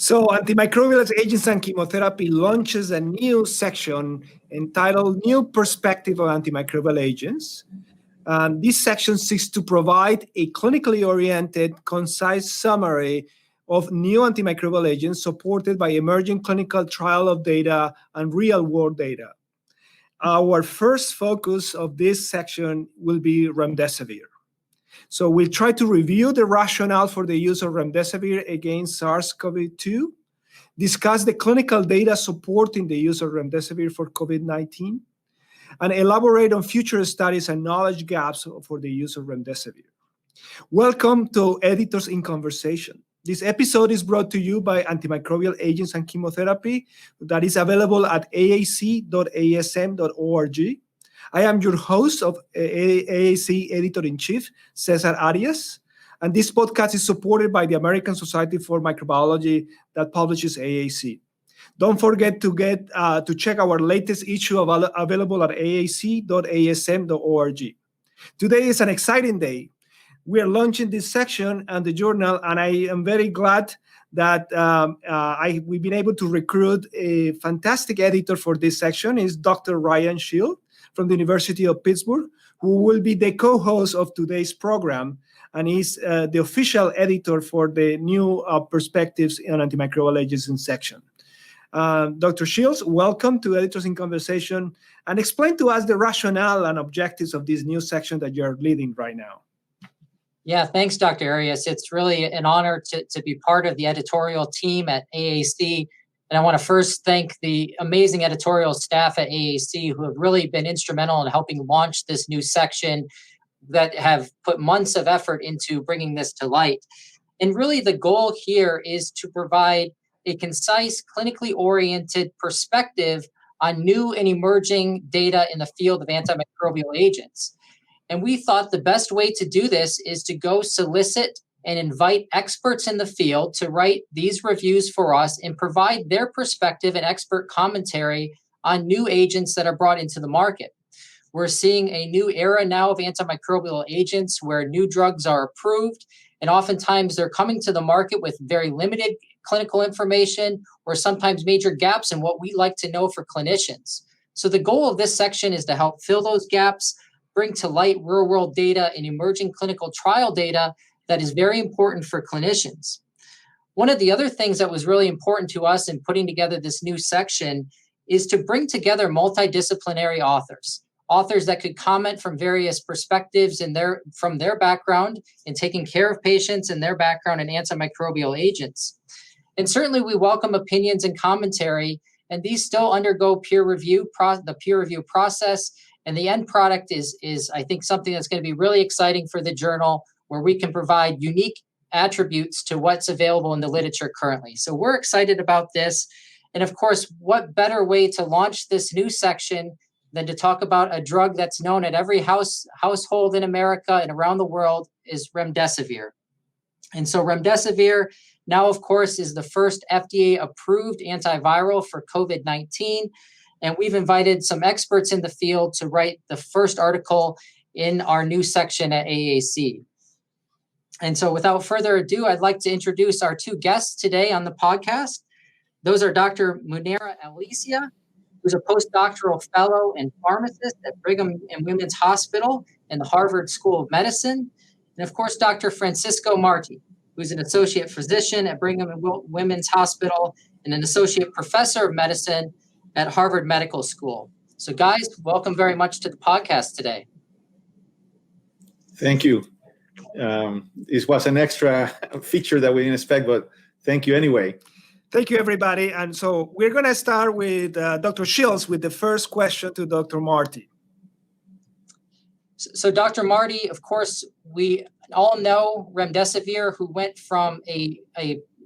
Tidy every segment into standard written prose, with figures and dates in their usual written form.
So, Antimicrobial Agents and Chemotherapy launches a new section entitled New Perspective of Antimicrobial Agents. This section seeks to provide a clinically oriented, concise summary of new antimicrobial agents supported by emerging clinical trial of data and real-world data. Our first focus of this section will be remdesivir. So we'll try to review the rationale for the use of remdesivir against SARS-CoV-2, discuss the clinical data supporting the use of remdesivir for COVID-19, and elaborate on future studies and knowledge gaps for the use of remdesivir. Welcome to Editors in Conversation. This episode is brought to you by Antimicrobial Agents and Chemotherapy that is available at aac.asm.org. I am your host of AAC Editor-in-Chief, Cesar Arias, and this podcast is supported by the American Society for Microbiology that publishes AAC. Don't forget to check our latest issue available at aac.asm.org. Today is an exciting day. We are launching this section and the journal, and I am very glad that we've been able to recruit a fantastic editor for this section. Is Dr. Ryan Shield from the University of Pittsburgh, who will be the co-host of today's program, and he's the official editor for the new perspectives on antimicrobial agents in section. Dr. Shields, welcome to Editors in Conversation, and explain to us the rationale and objectives of this new section that you're leading right now. Yeah, thanks, Dr. Arias. It's really an honor to be part of the editorial team at AAC. And I want to first thank the amazing editorial staff at AAC who have really been instrumental in helping launch this new section, that have put months of effort into bringing this to light. And really the goal here is to provide a concise, clinically oriented perspective on new and emerging data in the field of antimicrobial agents. And we thought the best way to do this is to go solicit and invite experts in the field to write these reviews for us and provide their perspective and expert commentary on new agents that are brought into the market. We're seeing a new era now of antimicrobial agents where new drugs are approved, and oftentimes they're coming to the market with very limited clinical information or sometimes major gaps in what we like to know for clinicians. So the goal of this section is to help fill those gaps, bring to light real-world data and emerging clinical trial data that is very important for clinicians. One of the other things that was really important to us in putting together this new section is to bring together multidisciplinary authors that could comment from various perspectives from their background in taking care of patients and their background in antimicrobial agents. And certainly we welcome opinions and commentary, and these still undergo the peer review process. And the end product is I think, something that's going to be really exciting for the journal, where we can provide unique attributes to what's available in the literature currently. So we're excited about this. And of course, what better way to launch this new section than to talk about a drug that's known at every household in America and around the world is remdesivir. And so remdesivir now, of course, is the first FDA-approved antiviral for COVID-19. And we've invited some experts in the field to write the first article in our new section at AAC. And so without further ado, I'd like to introduce our two guests today on the podcast. Those are Dr. Munera Alicia, who's a postdoctoral fellow and pharmacist at Brigham and Women's Hospital and the Harvard School of Medicine. And of course, Dr. Francisco Marti, who's an associate physician at Brigham and Women's Hospital and an associate professor of medicine at Harvard Medical School. So guys, welcome very much to the podcast today. Thank you. This was an extra feature that we didn't expect, but thank you anyway. Thank you, everybody. And so we're going to start with Dr. Shields with the first question to Dr. Marti. So Dr. Marti, of course, we all know remdesivir, who went from a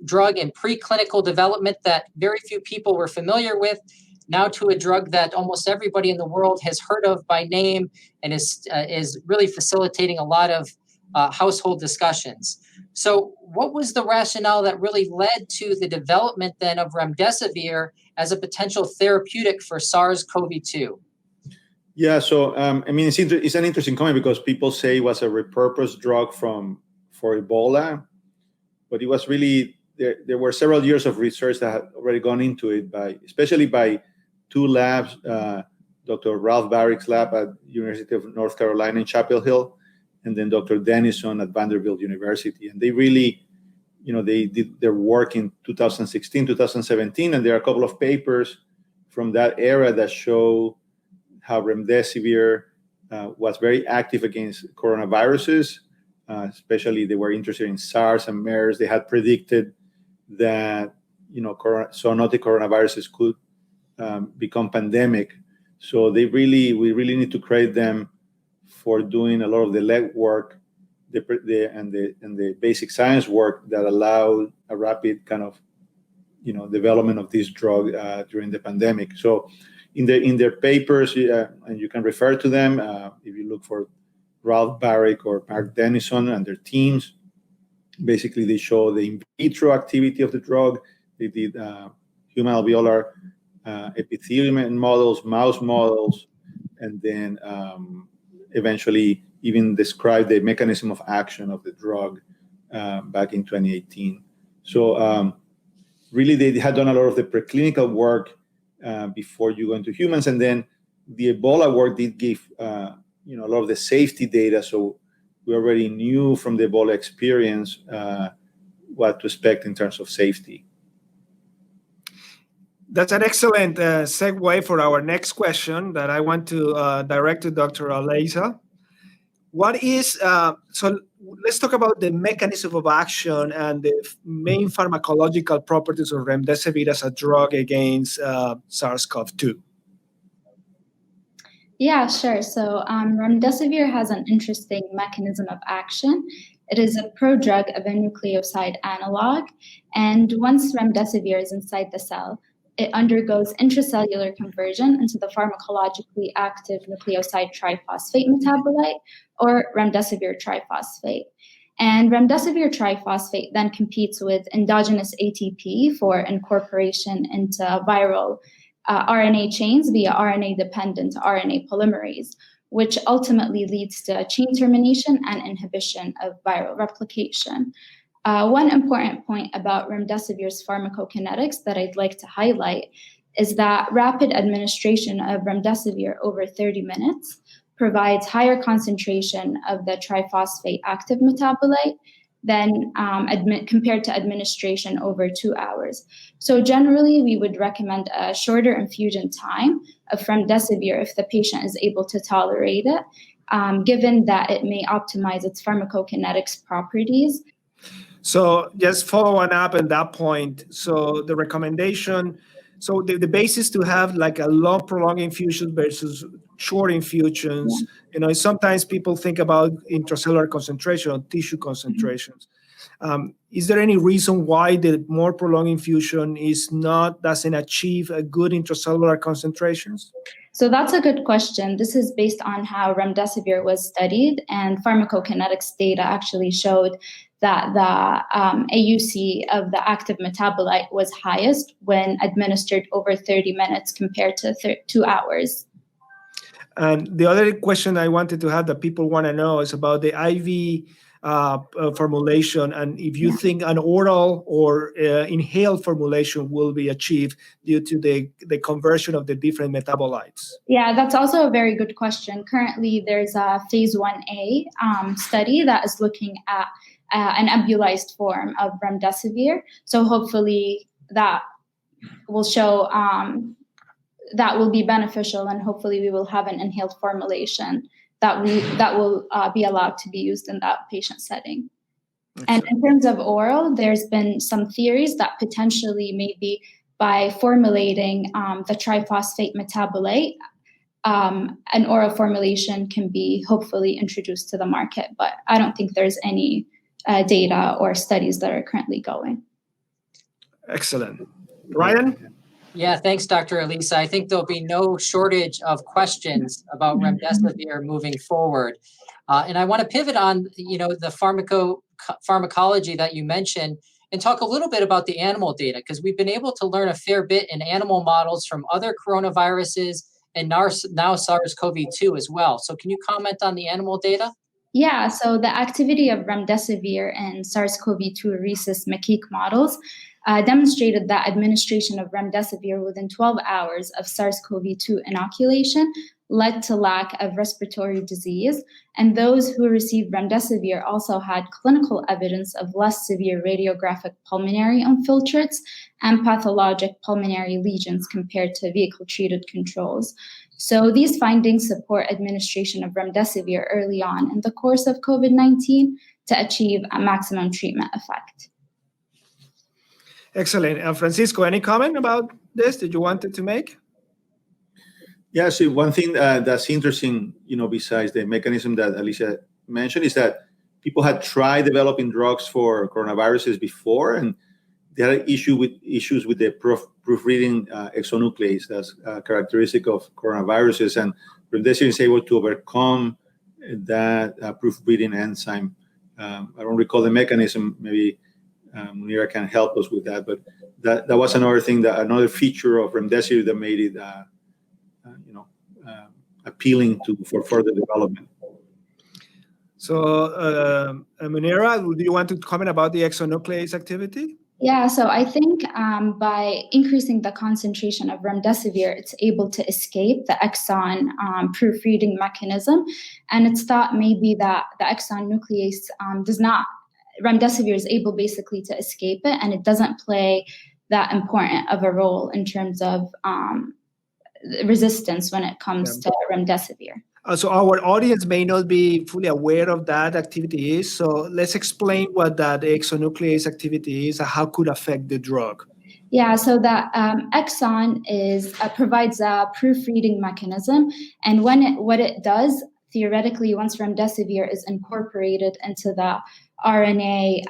drug in preclinical development that very few people were familiar with, now to a drug that almost everybody in the world has heard of by name and is really facilitating a lot of household discussions. So what was the rationale that really led to the development then of remdesivir as a potential therapeutic for SARS-CoV-2? Yeah, so it's an interesting comment because people say it was a repurposed drug for Ebola, but it was really there were several years of research that had already gone into it, especially by two labs, Dr. Ralph Barrick's lab at University of North Carolina in Chapel Hill, and then Dr. Dennison at Vanderbilt University. And they really, they did their work in 2016, 2017, and there are a couple of papers from that era that show how remdesivir was very active against coronaviruses. Especially they were interested in SARS and MERS. They had predicted that, zoonotic coronaviruses could become pandemic. So we really need to credit them for doing a lot of the legwork, and the basic science work that allowed a rapid kind of, development of this drug during the pandemic. So in their papers, and you can refer to them if you look for Ralph Barrick or Mark Dennison and their teams. Basically, they show the in vitro activity of the drug. They did human alveolar epithelium models, mouse models, and then eventually even described the mechanism of action of the drug back in 2018. So really, they had done a lot of the preclinical work before you go into humans, and then the Ebola work did give a lot of the safety data. So we already knew from the Ebola experience what to expect in terms of safety. That's an excellent segue for our next question that I want to direct to Dr. Aliza. So let's talk about the mechanism of action and the main pharmacological properties of remdesivir as a drug against SARS-CoV-2. Yeah, sure. So remdesivir has an interesting mechanism of action. It is a prodrug of a nucleoside analog. And once remdesivir is inside the cell, it undergoes intracellular conversion into the pharmacologically active nucleoside triphosphate metabolite, or remdesivir triphosphate. And remdesivir triphosphate then competes with endogenous ATP for incorporation into viral RNA chains via RNA-dependent RNA polymerase, which ultimately leads to chain termination and inhibition of viral replication. One important point about remdesivir's pharmacokinetics that I'd like to highlight is that rapid administration of remdesivir over 30 minutes provides higher concentration of the triphosphate active metabolite than compared to administration over 2 hours. So generally, we would recommend a shorter infusion time of remdesivir if the patient is able to tolerate it, given that it may optimize its pharmacokinetics properties. So just following up on that point, so the recommendation, so the basis to have like a long prolonged infusion versus short infusions, sometimes people think about intracellular concentration or tissue concentrations. Is there any reason why the more prolonged infusion doesn't achieve a good intracellular concentrations? So that's a good question. This is based on how remdesivir was studied, and pharmacokinetics data actually showed that the AUC of the active metabolite was highest when administered over 30 minutes compared to 2 hours. And the other question I wanted to have that people want to know is about the IV formulation, and if you think an oral or inhaled formulation will be achieved due to the conversion of the different metabolites. Yeah, that's also a very good question. Currently, there's a phase 1A study that is looking at an nebulized form of remdesivir. So hopefully that will show that will be beneficial, and hopefully we will have an inhaled formulation that will be allowed to be used in that patient setting. Excellent. And in terms of oral, there's been some theories that potentially maybe by formulating the triphosphate metabolite, an oral formulation can be hopefully introduced to the market, but I don't think there's any data or studies that are currently going. Excellent. Ryan? Yeah, thanks, Dr. Elisa. I think there'll be no shortage of questions about remdesivir moving forward. And I want to pivot on, the pharmacology that you mentioned and talk a little bit about the animal data, because we've been able to learn a fair bit in animal models from other coronaviruses and now SARS-CoV-2 as well. So can you comment on the animal data? Yeah, so the activity of remdesivir in SARS-CoV-2 rhesus macaque models demonstrated that administration of remdesivir within 12 hours of SARS-CoV-2 inoculation led to lack of respiratory disease, and those who received remdesivir also had clinical evidence of less severe radiographic pulmonary infiltrates and pathologic pulmonary lesions compared to vehicle-treated controls. So these findings support administration of remdesivir early on in the course of COVID-19 to achieve a maximum treatment effect. Excellent. Francisco, any comment about this that you wanted to make? Yeah, so one thing that's interesting, besides the mechanism that Alicia mentioned, is that people had tried developing drugs for coronaviruses before, and they had issues with the proofreading exonuclease that's characteristic of coronaviruses, and remdesivir is able to overcome that proofreading enzyme. I don't recall the mechanism. Maybe Munira can help us with that, but that was another feature of remdesivir that made it appealing for further development. So, Munira, do you want to comment about the exonuclease activity? Yeah, so I think by increasing the concentration of remdesivir, it's able to escape the exon proofreading mechanism. And it's thought maybe that the exon nuclease remdesivir is able basically to escape it, and it doesn't play that important of a role in terms of resistance when it comes to remdesivir. So our audience may not be fully aware of that activity is. So let's explain what that exonuclease activity is and how it could affect the drug. Yeah, so the exon provides a proofreading mechanism, and what it does theoretically, once remdesivir is incorporated into the RNA,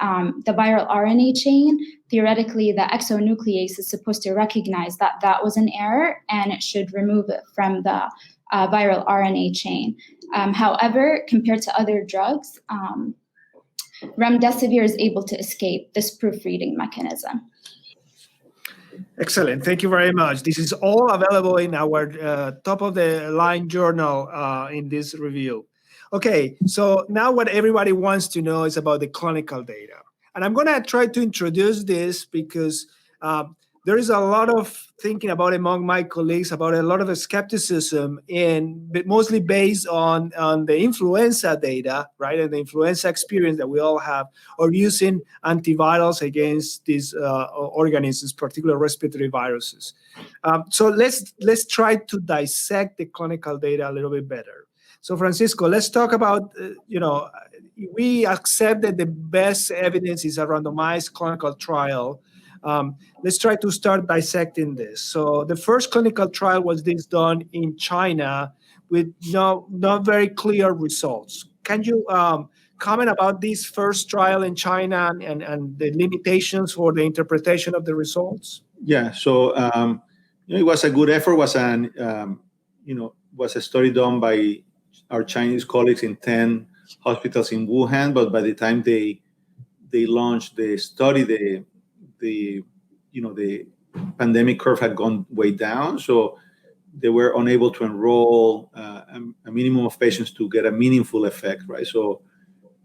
the viral RNA chain, theoretically the exonuclease is supposed to recognize that was an error, and it should remove it from the viral RNA chain. However, compared to other drugs, remdesivir is able to escape this proofreading mechanism. Excellent. Thank you very much. This is all available in our top-of-the-line journal in this review. Okay, so now what everybody wants to know is about the clinical data. And I'm going to try to introduce this because there is a lot of thinking about among my colleagues about a lot of skepticism, but mostly based on the influenza data, right, and the influenza experience that we all have, or using antivirals against these organisms, particularly respiratory viruses. So let's try to dissect the clinical data a little bit better. So Francisco, let's talk about, we accept that the best evidence is a randomized clinical trial. Let's try to start dissecting this. So the first clinical trial was done in China with not very clear results. Can you comment about this first trial in China and the limitations for the interpretation of the results? Yeah, so it was a good effort. Was a study done by our Chinese colleagues in 10 hospitals in Wuhan, but by the time they launched the study, the pandemic curve had gone way down, so they were unable to enroll a minimum of patients to get a meaningful effect, right? So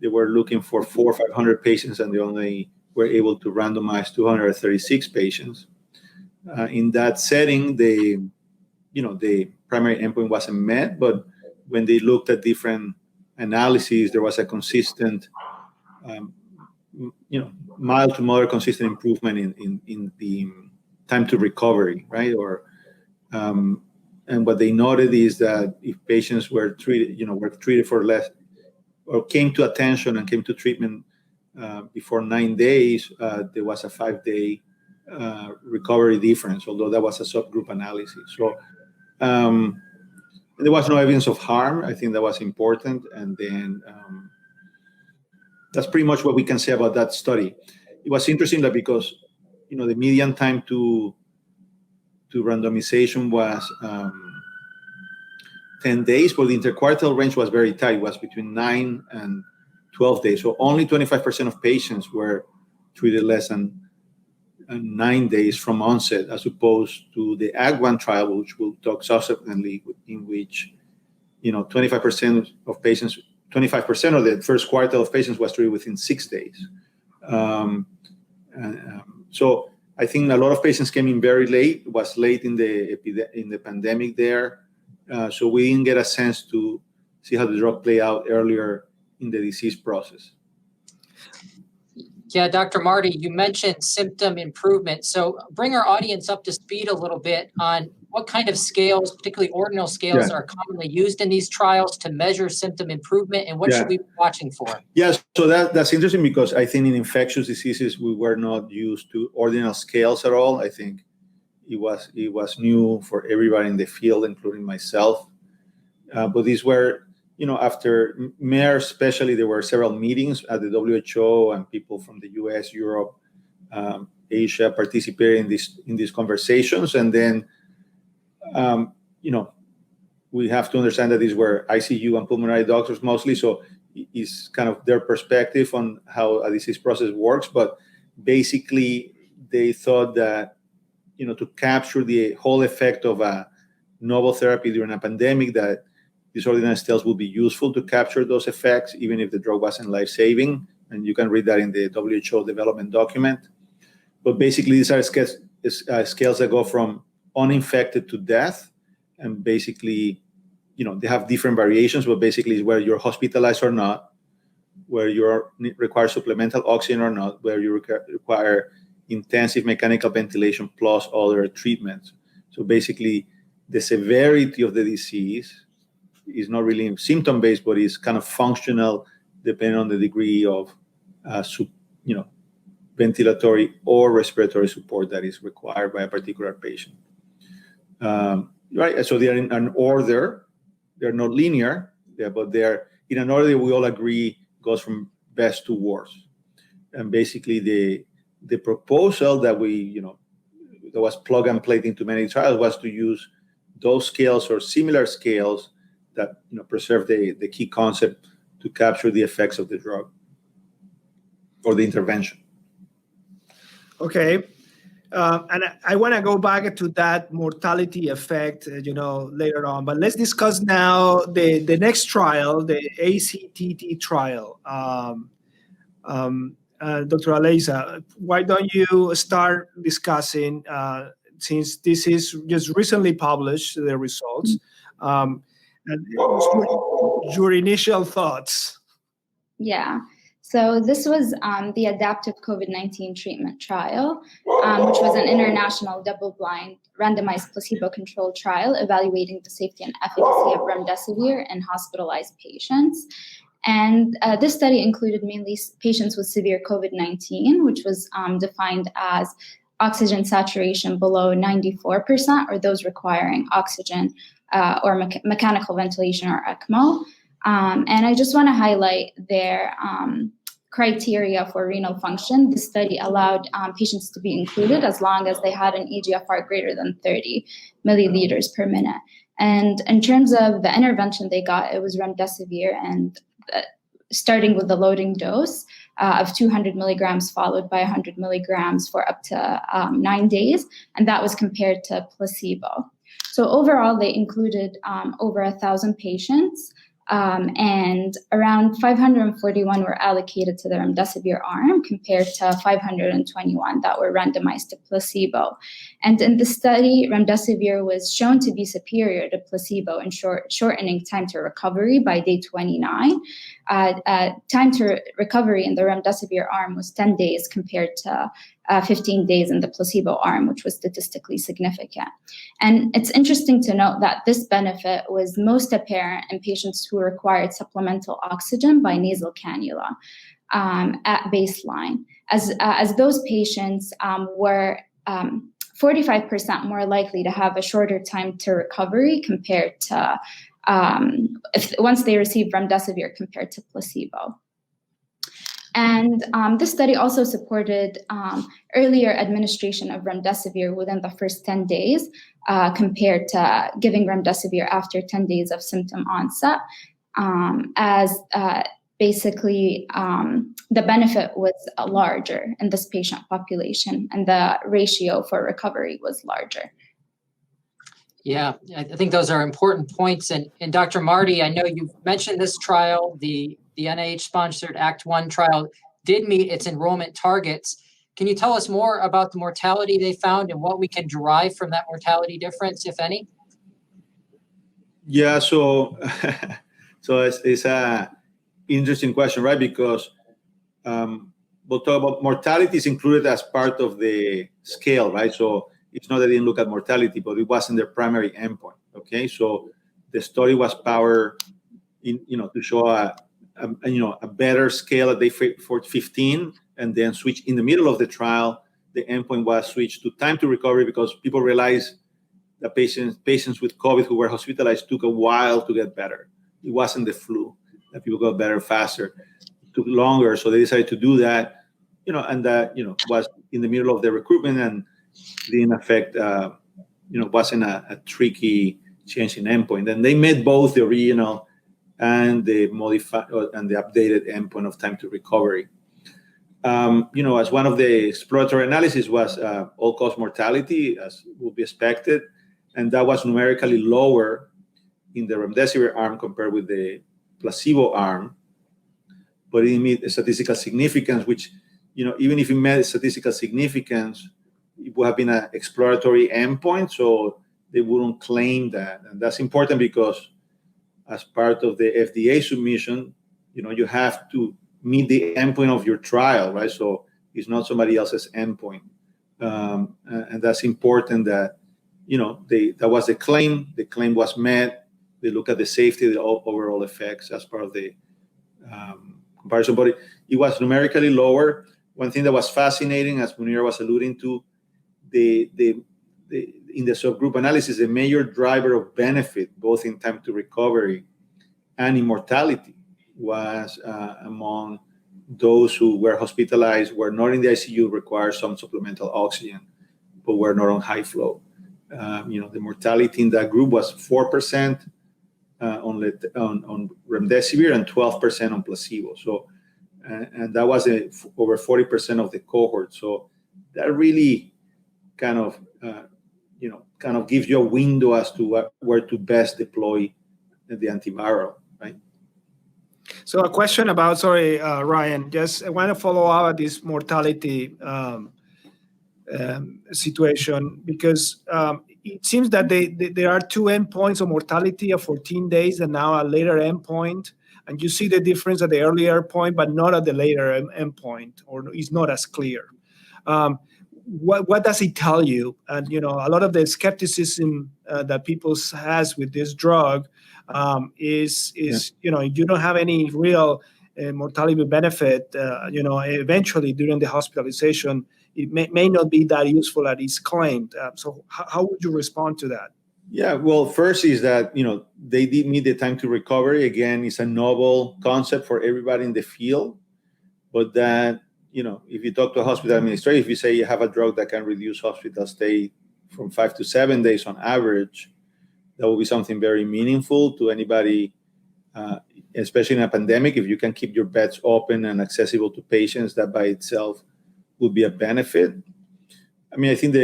they were looking for 400 or 500 patients, and they only were able to randomize 236 patients. In that setting, the primary endpoint wasn't met, but when they looked at different analyses, there was a consistent mild to moderate consistent improvement in the time to recovery, right? And what they noted is that if patients were treated for less, or came to attention and came to treatment before 9 days, there was a 5-day recovery difference, although that was a subgroup analysis. So there was no evidence of harm. I think that was important. And then that's pretty much what we can say about that study. It was interesting that because, the median time to randomization was 10 days, but the interquartile range was very tight. It was between 9 and 12 days. So only 25% of patients were treated less than 9 days from onset, as opposed to the AG1 trial, which we'll talk subsequently, in which 25% of patients 25% of the first quartile of patients was treated within 6 days. So I think a lot of patients came in very late. It was late in the pandemic there. So we didn't get a sense to see how the drug play out earlier in the disease process. Yeah, Dr. Marty, you mentioned symptom improvement. So bring our audience up to speed a little bit on what kind of scales, particularly ordinal scales, are commonly used in these trials to measure symptom improvement, and what should we be watching for? Yes, so that's interesting because I think in infectious diseases, we were not used to ordinal scales at all. I think it was new for everybody in the field, including myself. But these were, after MERS especially, there were several meetings at the WHO, and people from the US, Europe, Asia participated in these conversations. And then, we have to understand that these were ICU and pulmonary doctors mostly, so it's kind of their perspective on how a disease process works. But basically, they thought that, to capture the whole effect of a novel therapy during a pandemic, that these ordinal scales would be useful to capture those effects, even if the drug wasn't life-saving. And you can read that in the WHO development document. But basically, these are scales that go from uninfected to death. And basically, they have different variations, but basically where you're hospitalized or not, where you require supplemental oxygen or not, where you require intensive mechanical ventilation plus other treatments. So basically, the severity of the disease is not really symptom-based, but is kind of functional, depending on the degree of, ventilatory or respiratory support that is required by a particular patient. Right. So they are in an order. They're not linear, but they're in an order that we all agree goes from best to worst. And basically, the proposal that that was plug and play into many trials was to use those scales or similar scales that preserve the key concept to capture the effects of the drug or the intervention. Okay. And I want to go back to that mortality effect, later on. But let's discuss now the next trial, the ACTT trial. Dr. Aliza, why don't you start discussing, since this is just recently published, the results, and your initial thoughts? Yeah. So this was the adaptive COVID-19 treatment trial, which was an international double-blind randomized placebo-controlled trial evaluating the safety and efficacy of remdesivir in hospitalized patients. And this study included mainly patients with severe COVID-19, which was defined as oxygen saturation below 94%, or those requiring oxygen or mechanical ventilation or ECMO. And I just want to highlight their criteria for renal function. The study allowed patients to be included as long as they had an eGFR greater than 30 milliliters per minute. And in terms of the intervention they got, it was remdesivir, and starting with the loading dose of 200 milligrams followed by 100 milligrams for up to 9 days. And that was compared to placebo. So overall, they included over 1,000 patients. And around 541 were allocated to the remdesivir arm compared to 521 that were randomized to placebo. And in the study, remdesivir was shown to be superior to placebo in shortening time to recovery by day 29. Time to recovery in the remdesivir arm was 10 days compared to 15 days in the placebo arm, which was statistically significant. And it's interesting to note that this benefit was most apparent in patients who required supplemental oxygen by nasal cannula at baseline, as those patients were 45% more likely to have a shorter time to recovery compared to once they received remdesivir compared to placebo. And this study also supported earlier administration of remdesivir within the first 10 days compared to giving remdesivir after 10 days of symptom onset, as basically the benefit was larger in this patient population and the ratio for recovery was larger. Yeah, I think those are important points. And Dr. Marty, I know you've mentioned this trial, the NIH-sponsored Act 1 trial did meet its enrollment targets. Can you tell us more about the mortality they found and what we can derive from that mortality difference, if any? Yeah, so it's a interesting question, right? Because we'll talk about mortality is included as part of the scale, right? So it's not that they didn't look at mortality, but it wasn't their primary endpoint. Okay, so the study was powered, to show a better scale at day 15, and then switch in the middle of the trial. The endpoint was switched to time to recovery because people realized that patients with COVID who were hospitalized took a while to get better. It wasn't the flu that people got better faster. It took longer, so they decided to do that. And that was in the middle of the recruitment and didn't affect. Wasn't a tricky change in endpoint. And they met both the original and the modified and the updated endpoint of time to recovery. As one of the exploratory analysis was all-cause mortality, as would be expected, and that was numerically lower in the remdesivir arm compared with the placebo arm, but it met a statistical significance, which, even if it met statistical significance, it would have been an exploratory endpoint, so they wouldn't claim that. And that's important because as part of the FDA submission, you have to meet the endpoint of your trial, right? So it's not somebody else's endpoint. And that's important that, that was the claim. The claim was met. They look at the safety, the overall effects as part of the comparison. But it was numerically lower. One thing that was fascinating, as Munir was alluding to, in the subgroup analysis, the major driver of benefit, both in time to recovery and in mortality, was among those who were hospitalized, were not in the ICU, required some supplemental oxygen, but were not on high flow. The mortality in that group was 4% on remdesivir and 12% on placebo. So, and that was over 40% of the cohort. So that really kind of gives you a window as to where to best deploy the antiviral, right? So a question about, Ryan, just I want to follow up at this mortality situation, because it seems that there are two endpoints of mortality at 14 days and now a later endpoint, and you see the difference at the earlier point, but not at the later endpoint, or it's not as clear. What does it tell you? And a lot of the skepticism that people has with this drug is you don't have any real mortality benefit. Eventually during the hospitalization, it may not be that useful as it's claimed. So how would you respond to that? Yeah, well, first is that they did meet the time to recovery. Again, it's a novel concept for everybody in the field, but that. If you talk to a hospital administrator, if you say you have a drug that can reduce hospital stay from 5 to 7 days on average, that will be something very meaningful to anybody, especially in a pandemic. If you can keep your beds open and accessible to patients, that by itself would be a benefit. I mean, I think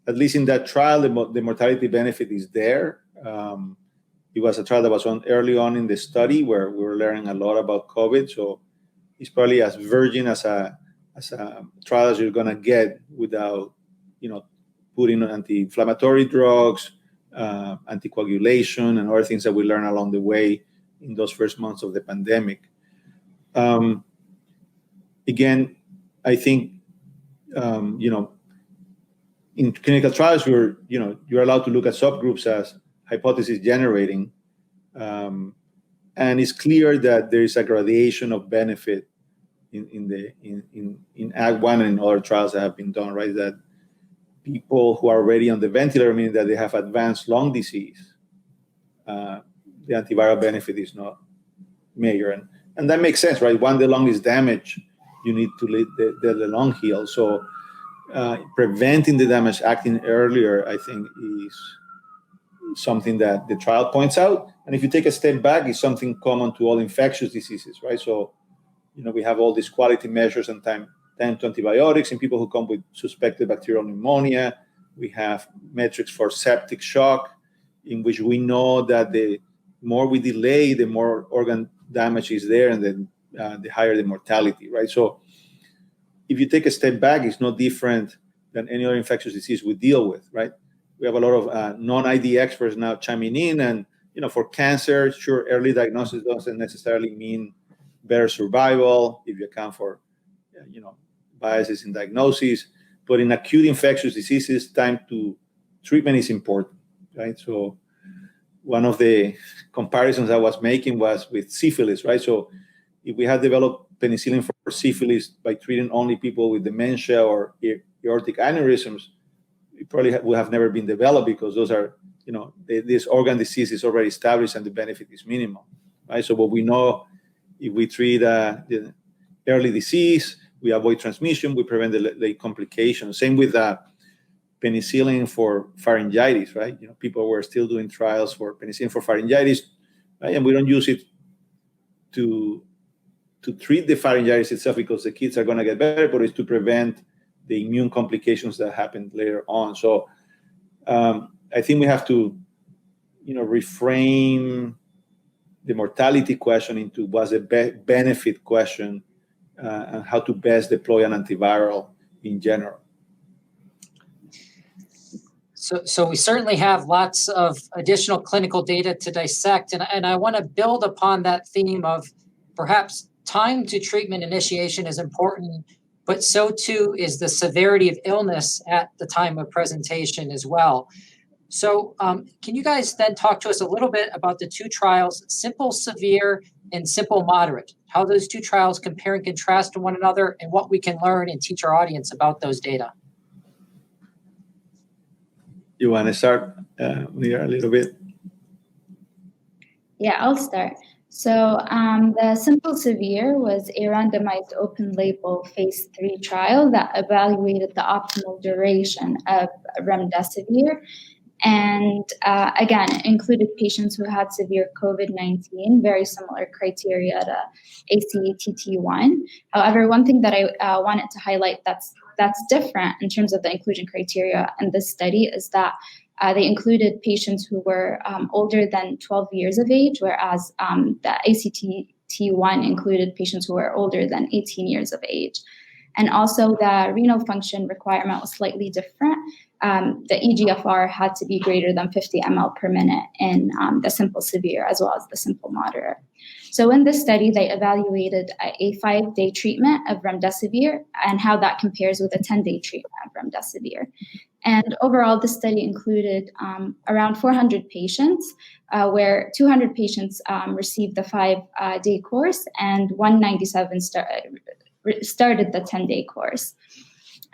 at least in that trial, the mortality benefit is there. It was a trial that was early on in the study where we were learning a lot about COVID. So it's probably as virgin as a trial as you're going to get without, putting anti-inflammatory drugs, anticoagulation, and other things that we learn along the way in those first months of the pandemic. Again, I think, in clinical trials, you're allowed to look at subgroups as hypothesis generating, and it's clear that there is a gradation of benefit in Act 1 and in other trials that have been done, right? That people who are already on the ventilator, meaning that they have advanced lung disease, the antiviral benefit is not major. And that makes sense, right? When the lung is damaged, you need to let the lung heal. So preventing the damage, acting earlier, I think is something that the trial points out. And if you take a step back, it's something common to all infectious diseases, right? So, we have all these quality measures and time to antibiotics in people who come with suspected bacterial pneumonia. We have metrics for septic shock. in which we know that the more we delay, the more organ damage is there, and then the higher the mortality, right? So if you take a step back, it's no different than any other infectious disease we deal with, right? We have a lot of non-ID experts now chiming in, and for cancer, sure, early diagnosis doesn't necessarily mean better survival if you account for, biases in diagnosis. But in acute infectious diseases, time to treatment is important, right? So one of the comparisons I was making was with syphilis, right? So if we had developed penicillin for syphilis by treating only people with dementia or aortic aneurysms, it probably would have never been developed, because those are, this organ disease is already established and the benefit is minimal, right? So what we know, if we treat the early disease, we avoid transmission, we prevent the late complications. Same with penicillin for pharyngitis, right? People were still doing trials for penicillin for pharyngitis, right? And we don't use it to treat the pharyngitis itself, because the kids are going to get better, but it's to prevent the immune complications that happen later on. So I think we have to, reframe the mortality question into what's the benefit question, and how to best deploy an antiviral in general. So we certainly have lots of additional clinical data to dissect, and I want to build upon that theme of perhaps time to treatment initiation is important, but so too is the severity of illness at the time of presentation as well. So can you guys then talk to us a little bit about the two trials, Simple Severe and Simple Moderate, how those two trials compare and contrast to one another, and what we can learn and teach our audience about those data? You want to start, Leah, a little bit? Yeah, I'll start. So the Simple Severe was a randomized open-label phase 3 trial that evaluated the optimal duration of remdesivir. And again, it included patients who had severe COVID-19, very similar criteria to ACTT1. However, one thing that I wanted to highlight that's different in terms of the inclusion criteria in this study is that they included patients who were older than 12 years of age, whereas the ACTT1 included patients who were older than 18 years of age. And also the renal function requirement was slightly different. The eGFR had to be greater than 50 ml per minute in the Simple Severe as well as the Simple Moderate. So in this study, they evaluated a 5-day treatment of remdesivir and how that compares with a 10-day treatment of remdesivir. And overall, the study included around 400 patients, where 200 patients received the 5-day course and 197 started the 10-day course.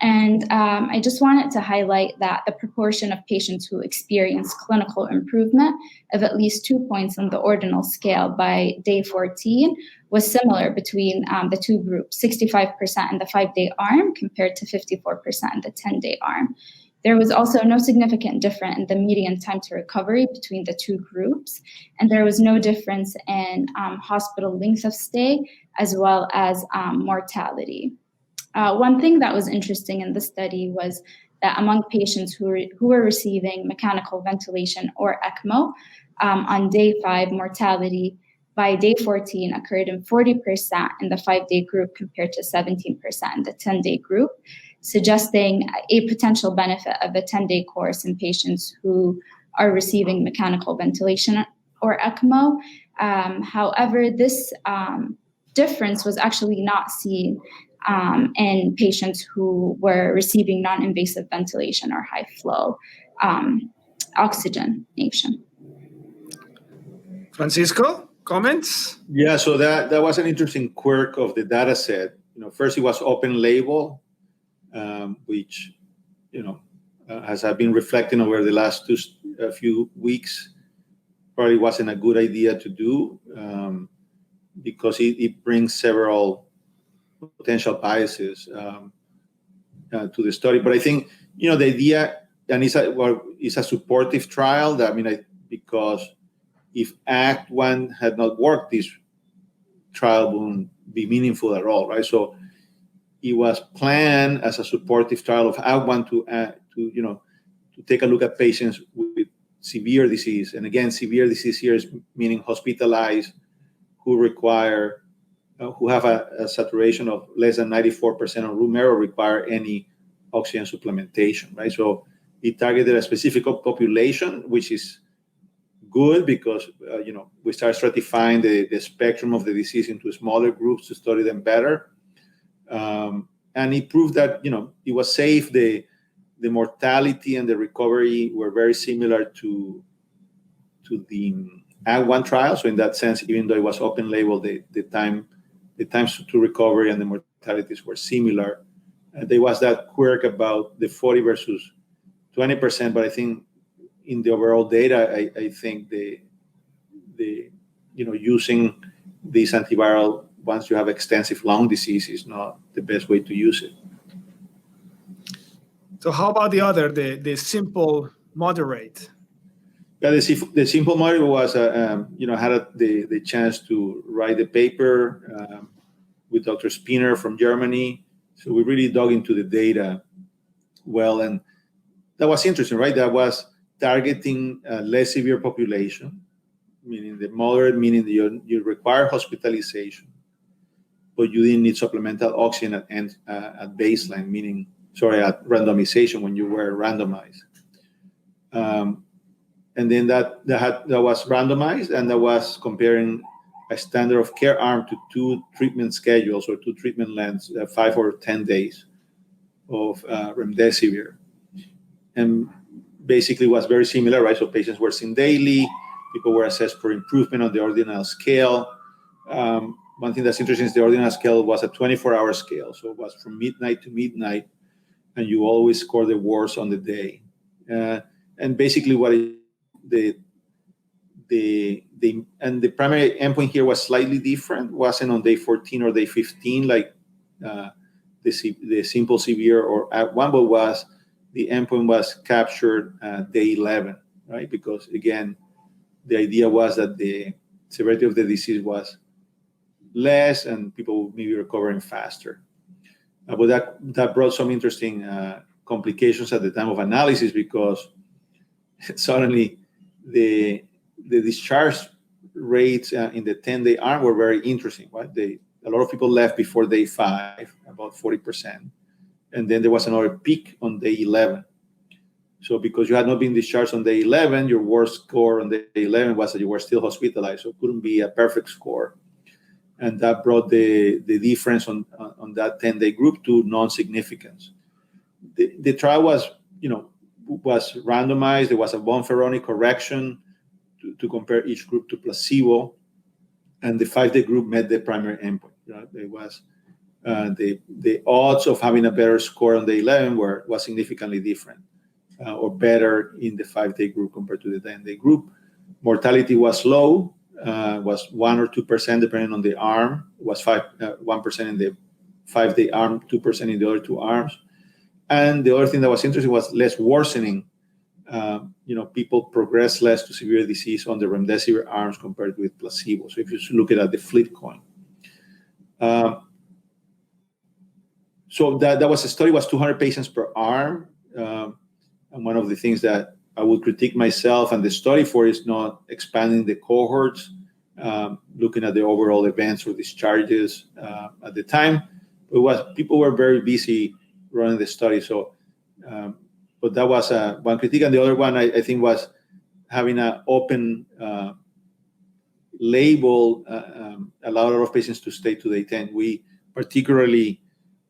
And I just wanted to highlight that the proportion of patients who experienced clinical improvement of at least 2 points on the ordinal scale by day 14 was similar between the two groups, 65% in the 5-day arm compared to 54% in the 10-day arm. There was also no significant difference in the median time to recovery between the two groups, and there was no difference in hospital length of stay as well as mortality. One thing that was interesting in the study was that among patients who were receiving mechanical ventilation or ECMO, on day 5, mortality by day 14 occurred in 40% in the 5-day group compared to 17% in the 10-day group, suggesting a potential benefit of a 10-day course in patients who are receiving mechanical ventilation or ECMO. However, this difference was actually not seen in patients who were receiving non-invasive ventilation or high-flow oxygenation. Francisco, comments? Yeah, so that was an interesting quirk of the data set. First it was open label, which, as I've been reflecting over the last few weeks, probably wasn't a good idea to do because it brings several potential biases to the study. But I think, the idea, and it's a supportive trial because if Act 1 had not worked, this trial wouldn't be meaningful at all, right? So it was planned as a supportive trial of Act 1 to take a look at patients with severe disease. And again, severe disease here is meaning hospitalized, who have a saturation of less than 94% on room air or require any oxygen supplementation, right? So it targeted a specific population, which is good because, we start stratifying the spectrum of the disease into smaller groups to study them better. And it proved that, it was safe. The mortality and the recovery were very similar to the AG1 trial. So in that sense, even though it was open label, the times to recovery and the mortalities were similar. There was that quirk about the 40 versus 20%, but I think in the overall data, I think the using these antiviral once you have extensive lung disease is not the best way to use it. So how about the simple moderate? Yeah, the simple moderate was, had the chance to write the paper with Dr. Spinner from Germany. So we really dug into the data well, and that was interesting, right? That was targeting a less severe population, meaning the moderate, meaning you require hospitalization, but you didn't need supplemental oxygen at baseline, at randomization when you were randomized. And then that was randomized, and that was comparing a standard of care arm to 2 treatment schedules or 2 treatment lengths, 5 or 10 days of remdesivir. And basically was very similar, right? So patients were seen daily, people were assessed for improvement on the ordinal scale. One thing that's interesting is the ordinal scale was a 24-hour scale. So it was from midnight to midnight, and you always score the worst on the day. And basically the primary endpoint here was slightly different. Wasn't on day 14 or day 15 like the simple severe or at one, but the endpoint was captured day 11, right? Because again, the idea was that the severity of the disease was less and people would be recovering faster. But that brought some interesting complications at the time of analysis, because suddenly the discharge rates in the 10-day arm were very interesting, right? A lot of people left before day 5, about 40%. And then there was another peak on day 11. So because you had not been discharged on day 11, your worst score on day 11 was that you were still hospitalized. So it couldn't be a perfect score. And that brought the difference on that 10-day group to non-significance. The trial was randomized. There was a Bonferroni correction to compare each group to placebo. And the 5-day group met the primary endpoint. It was the odds of having a better score on day 11 was significantly different or better in the 5-day group compared to the 10-day group. Mortality was low, was 1 or 2% depending on the arm. It was 1% in the 5-day arm, 2% in the other 2 arms. And the other thing that was interesting was less worsening. People progress less to severe disease on the remdesivir arms compared with placebo. So if you look at the flip coin. So that was a study, was 200 patients per arm. And one of the things that I would critique myself and the study for is not expanding the cohorts, looking at the overall events or discharges at the time. People were very busy running the study. So, but that was one critique. And the other one, I think, was having an open label allowed a lot of patients to stay to day 10. We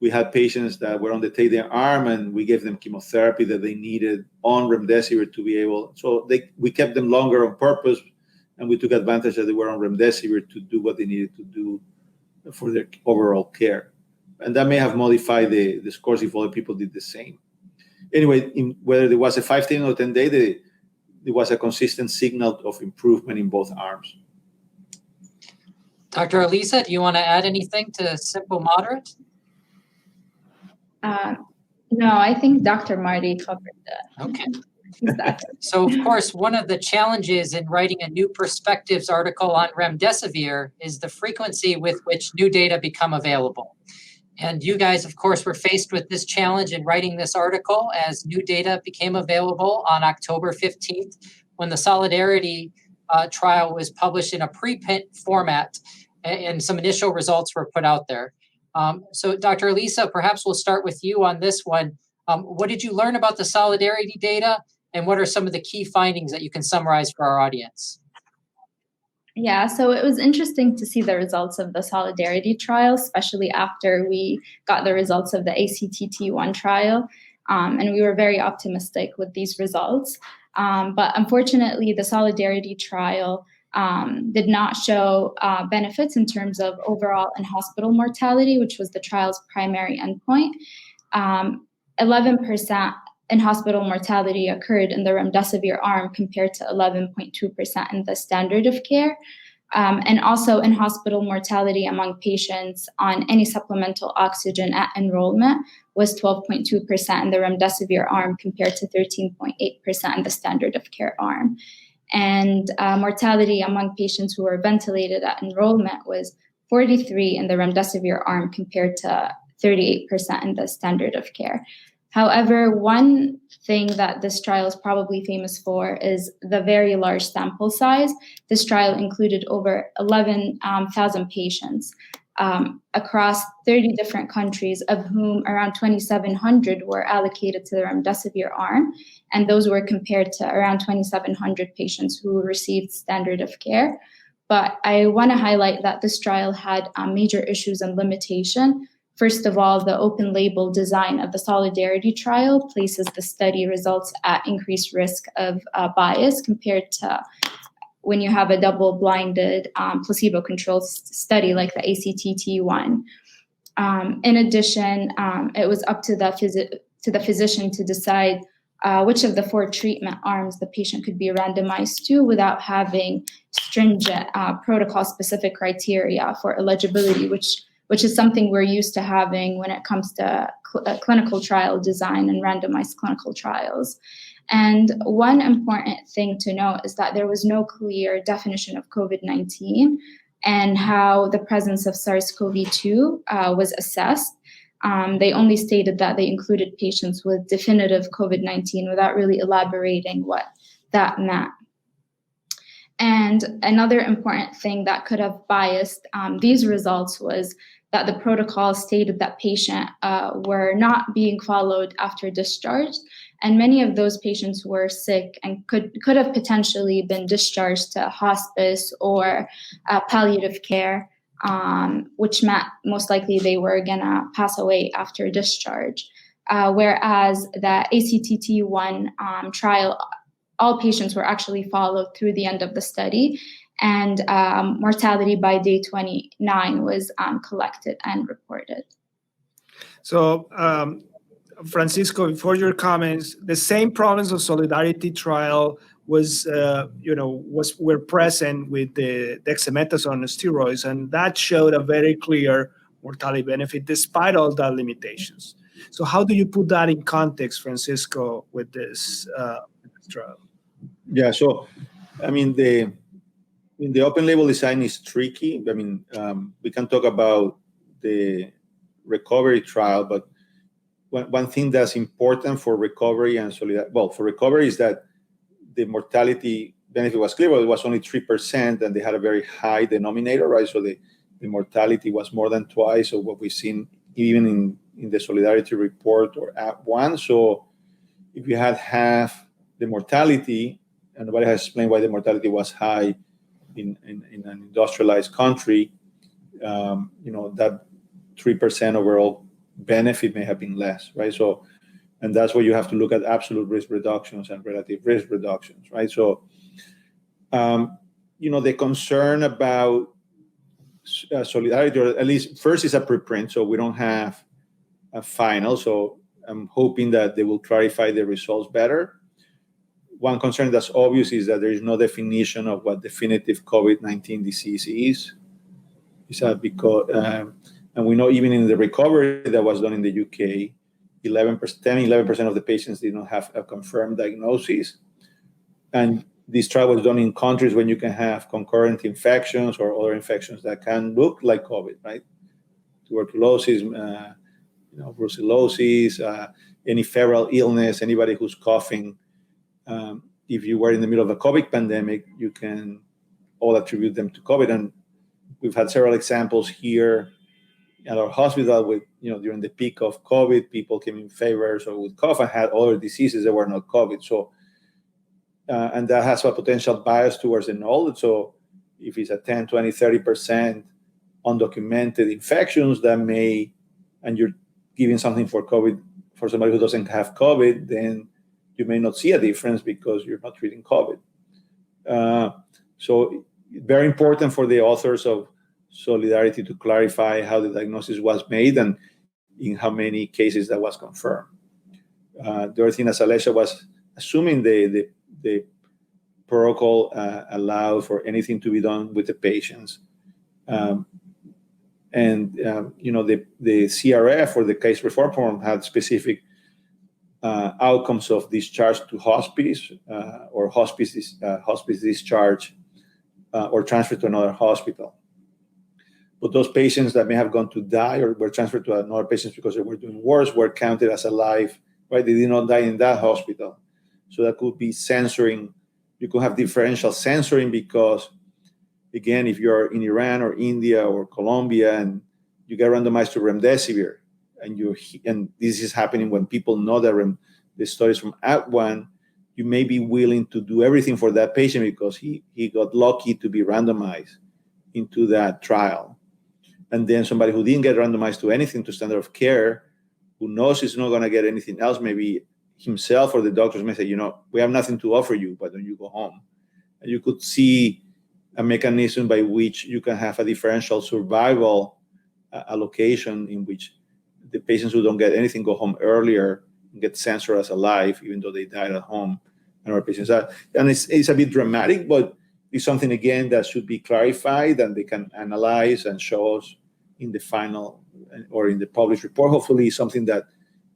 had patients that were on the 10-day arm, and we gave them chemotherapy that they needed on remdesivir to be able. So we kept them longer on purpose, and we took advantage that they were on remdesivir to do what they needed to do for their overall care. And that may have modified the scores if other people did the same. Anyway, whether there was a 5-day or 10-day, there was a consistent signal of improvement in both arms. Dr. Elisa, do you want to add anything to simple moderate? No, I think Dr. Marty covered that. Okay. Exactly. So, of course, one of the challenges in writing a new perspectives article on remdesivir is the frequency with which new data become available. And you guys, of course, were faced with this challenge in writing this article as new data became available on October 15th, when the Solidarity trial was published in a preprint format, and some initial results were put out there. So Dr. Elisa, perhaps we'll start with you on this one. What did you learn about the Solidarity data, and what are some of the key findings that you can summarize for our audience? Yeah, so it was interesting to see the results of the Solidarity trial, especially after we got the results of the ACTT1 trial. And we were very optimistic with these results. But unfortunately, the Solidarity trial did not show benefits in terms of overall in-hospital mortality, which was the trial's primary endpoint. 11% in-hospital mortality occurred in the remdesivir arm compared to 11.2% in the standard of care. And also in-hospital mortality among patients on any supplemental oxygen at enrollment was 12.2% in the remdesivir arm compared to 13.8% in the standard of care arm. And mortality among patients who were ventilated at enrollment was 43% in the remdesivir arm compared to 38% in the standard of care. However, one thing that this trial is probably famous for is the very large sample size. This trial included over 11,000 patients across 30 different countries, of whom around 2,700 were allocated to the remdesivir arm, and those were compared to around 2,700 patients who received standard of care. But I want to highlight that this trial had major issues and limitation. First of all, the open label design of the Solidarity trial places the study results at increased risk of bias compared to when you have a double-blinded placebo-controlled study like the ACTT1. In addition, it was up to the physician to decide which of the 4 treatment arms the patient could be randomized to without having stringent protocol-specific criteria for eligibility, which is something we're used to having when it comes to clinical trial design and randomized clinical trials. And one important thing to note is that there was no clear definition of COVID-19 and how the presence of SARS-CoV-2 was assessed. They only stated that they included patients with definitive COVID-19 without really elaborating what that meant. And another important thing that could have biased these results was that the protocol stated that patients were not being followed after discharge, and many of those patients were sick and could have potentially been discharged to hospice or palliative care, which meant most likely they were gonna pass away after discharge. Whereas the ACTT1 trial, all patients were actually followed through the end of the study, and mortality by day 29 was collected and reported. So, Francisco, before your comments, the same problems of Solidarity trial were present with the dexamethasone steroids, and that showed a very clear mortality benefit despite all the limitations. So, how do you put that in context, Francisco, with this trial? Yeah, so I mean the open label design is tricky. I mean, we can talk about the recovery trial, but one thing that's important for recovery and for recovery is that the mortality benefit was clear, but it was only 3%, and they had a very high denominator, right? So the mortality was more than twice of what we've seen even in the Solidarity report or @1. So if you had half the mortality, and nobody has explained why the mortality was high in an industrialized country, that 3% overall benefit may have been less, right? So, and that's where you have to look at absolute risk reductions and relative risk reductions, right? So, the concern about Solidarity, or at least first is a preprint, so we don't have a final. So I'm hoping that they will clarify the results better. One concern that's obvious is that there is no definition of what definitive COVID-19 disease is. Because, and we know even in the recovery that was done in the UK, 11% of the patients did not have a confirmed diagnosis. And this trial was done in countries when you can have concurrent infections or other infections that can look like COVID, right? Tuberculosis, brucellosis, any feral illness, anybody who's coughing. if you were in the middle of a COVID pandemic, you can all attribute them to COVID. And we've had several examples here at our hospital with, during the peak of COVID, people came in fevers or with cough and had other diseases that were not COVID. So, and that has a potential bias towards the null. So if it's a 10, 20, 30% undocumented infections that may, and you're giving something for COVID for somebody who doesn't have COVID, then you may not see a difference because you're not treating COVID. So very important for the authors of Solidarity to clarify how the diagnosis was made and in how many cases that was confirmed. The other thing, as Alessia was assuming, the protocol allowed for anything to be done with the patients. The CRF, or the case reform form, had specific outcomes of discharge to hospice or hospice discharge or transfer to another hospital. But those patients that may have gone to die or were transferred to another patient because they were doing worse were counted as alive, right? They did not die in that hospital. So that could be censoring. You could have differential censoring because, again, if you're in Iran or India or Colombia and you get randomized to remdesivir, and this is happening when people know that the stories from @1, you may be willing to do everything for that patient because he got lucky to be randomized into that trial. And then somebody who didn't get randomized to anything, to standard of care, who knows he's not going to get anything else, maybe himself or the doctors may say, we have nothing to offer you, why don't you go home? And you could see a mechanism by which you can have a differential survival allocation in which the patients who don't get anything go home earlier and get censored as alive, even though they died at home. And our patients are, and it's a bit dramatic, but it's something, again, that should be clarified and they can analyze and show us in the final or in the published report, hopefully something that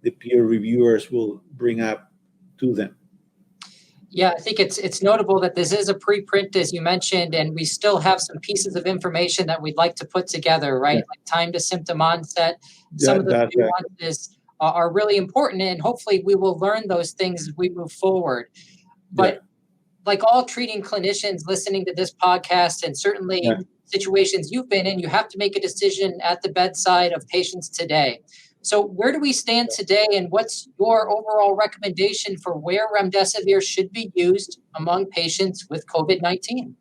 the peer reviewers will bring up to them. Yeah, I think it's notable that this is a preprint, as you mentioned, and we still have some pieces of information that we'd like to put together, right? Like time to symptom onset. Some of the nuances are really important, and hopefully we will learn those things as we move forward. But like all treating clinicians listening to this podcast, and certainly situations you've been in, you have to make a decision at the bedside of patients today. So where do we stand today, and what's your overall recommendation for where remdesivir should be used among patients with COVID-19?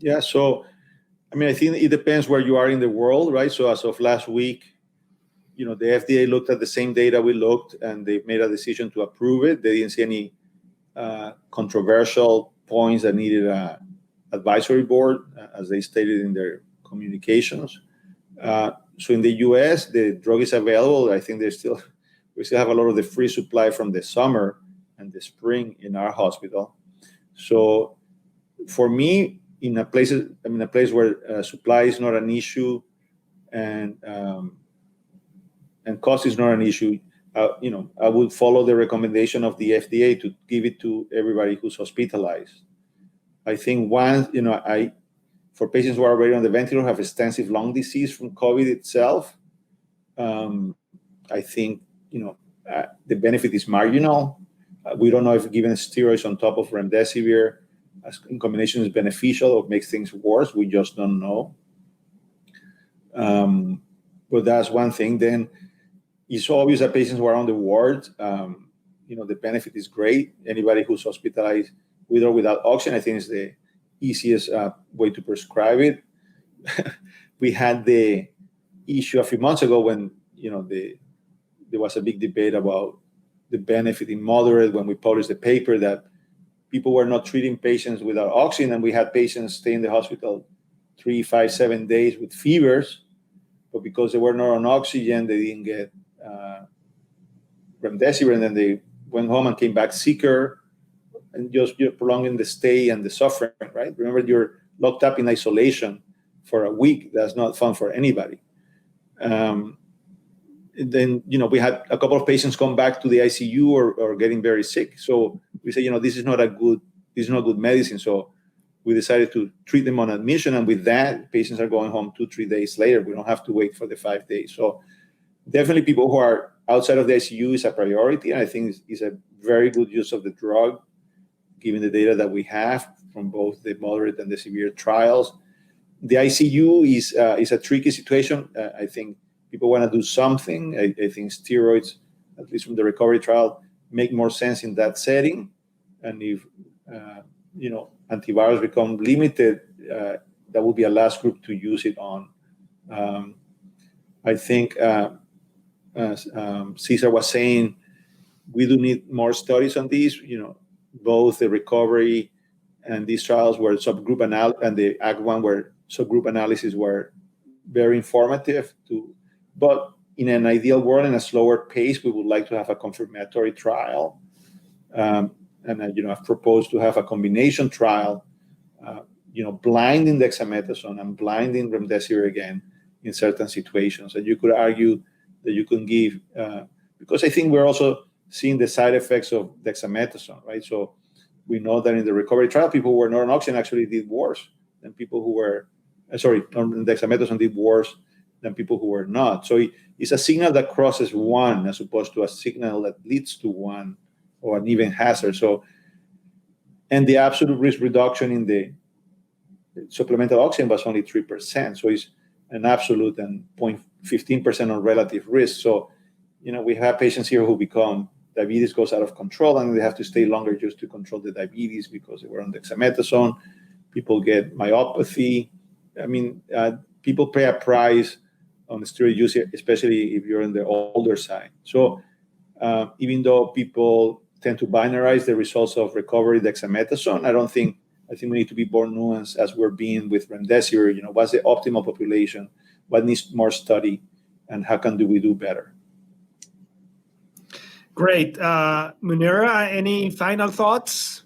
Yeah, so, I think it depends where you are in the world, right? So as of last week, the FDA looked at the same data we looked, and they made a decision to approve it. They didn't see any controversial points that needed an advisory board, as they stated in their communications. So in the U.S., the drug is available. I think we still have a lot of the free supply from the summer and the spring in our hospital. So for me, in a place where supply is not an issue and cost is not an issue, I would follow the recommendation of the FDA to give it to everybody who's hospitalized. I think for patients who are already on the ventilator, have extensive lung disease from COVID itself, I think, the benefit is marginal. We don't know if giving steroids on top of remdesivir in combination is beneficial or makes things worse. We just don't know. But that's one thing. Then it's obvious that patients who are on the ward, the benefit is great. Anybody who's hospitalized with or without oxygen, I think is the easiest way to prescribe it. We had the issue a few months ago when there was a big debate about the benefit in moderate, when we published the paper that people were not treating patients without oxygen, and we had patients stay in the hospital 3, 5, 7 days with fevers, but because they were not on oxygen, they didn't get remdesivir, and then they went home and came back sicker, and just prolonging the stay and the suffering, right? Remember, you're locked up in isolation for a week. That's not fun for anybody. Then, we had a couple of patients come back to the ICU or getting very sick. So we said, this is not good medicine. So we decided to treat them on admission. And with that, patients are going home 2-3 days later. We don't have to wait for the 5 days. So definitely people who are outside of the ICU is a priority. And I think it's a very good use of the drug. given the data that we have from both the moderate and the severe trials. The ICU is a tricky situation. I think people want to do something. I think steroids, at least from the recovery trial, make more sense in that setting. And if antivirals become limited, that will be a last group to use it on. I think, as Cesar was saying, we do need more studies on these. Both the recovery and these trials were subgroup and the ACT1 were subgroup analysis were very informative. But in an ideal world, in a slower pace, we would like to have a confirmatory trial. And I've proposed to have a combination trial, blinding dexamethasone and blinding remdesivir again in certain situations. And you could argue that you can give, because I think we're also seeing the side effects of dexamethasone, right? So we know that in the recovery trial, people who were not on oxygen actually did worse than people who were, on dexamethasone did worse than people who were not. So it's a signal that crosses one as opposed to a signal that leads to one or an even hazard. So, and the absolute risk reduction in the supplemental oxygen was only 3%. So it's an absolute and 0.15% on relative risk. So, we have patients here who become, diabetes goes out of control and they have to stay longer just to control the diabetes because they were on dexamethasone. People get myopathy. People pay a price on steroid use, especially if you're on the older side. So even though people tend to binarize the results of recovery dexamethasone, I think we need to be more nuanced as we're being with remdesivir. What's the optimal population? What needs more study? And how do we do better? Great. Munira, any final thoughts?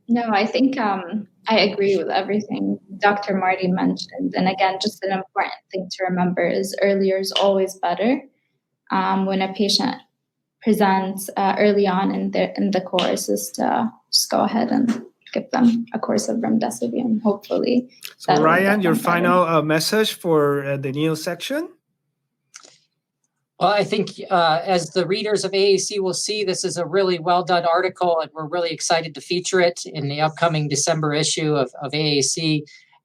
No, I think I agree with everything Dr. Marty mentioned. And again, just an important thing to remember is earlier is always better. When a patient presents early on in the course, is to just go ahead and give them a course of remdesivir, and hopefully. So Ryan, your final message for the new section? Well, I think as the readers of AAC will see, this is a really well-done article, and we're really excited to feature it in the upcoming December issue of AAC.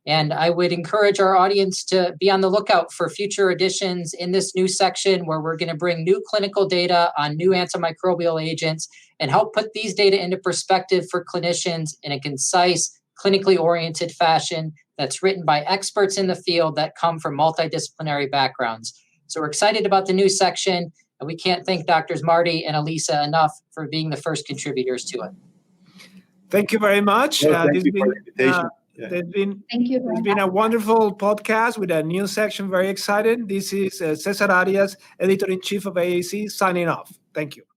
And I would encourage our audience to be on the lookout for future editions in this new section where we're going to bring new clinical data on new antimicrobial agents and help put these data into perspective for clinicians in a concise, clinically oriented fashion that's written by experts in the field that come from multidisciplinary backgrounds. So we're excited about the new section, and we can't thank Drs. Marty and Elisa enough for being the first contributors to it. Thank you very much. Thank you for the invitation. It's been a wonderful podcast with a new section. Very excited. This is Cesar Arias, Editor-in-Chief of AAC, signing off. Thank you.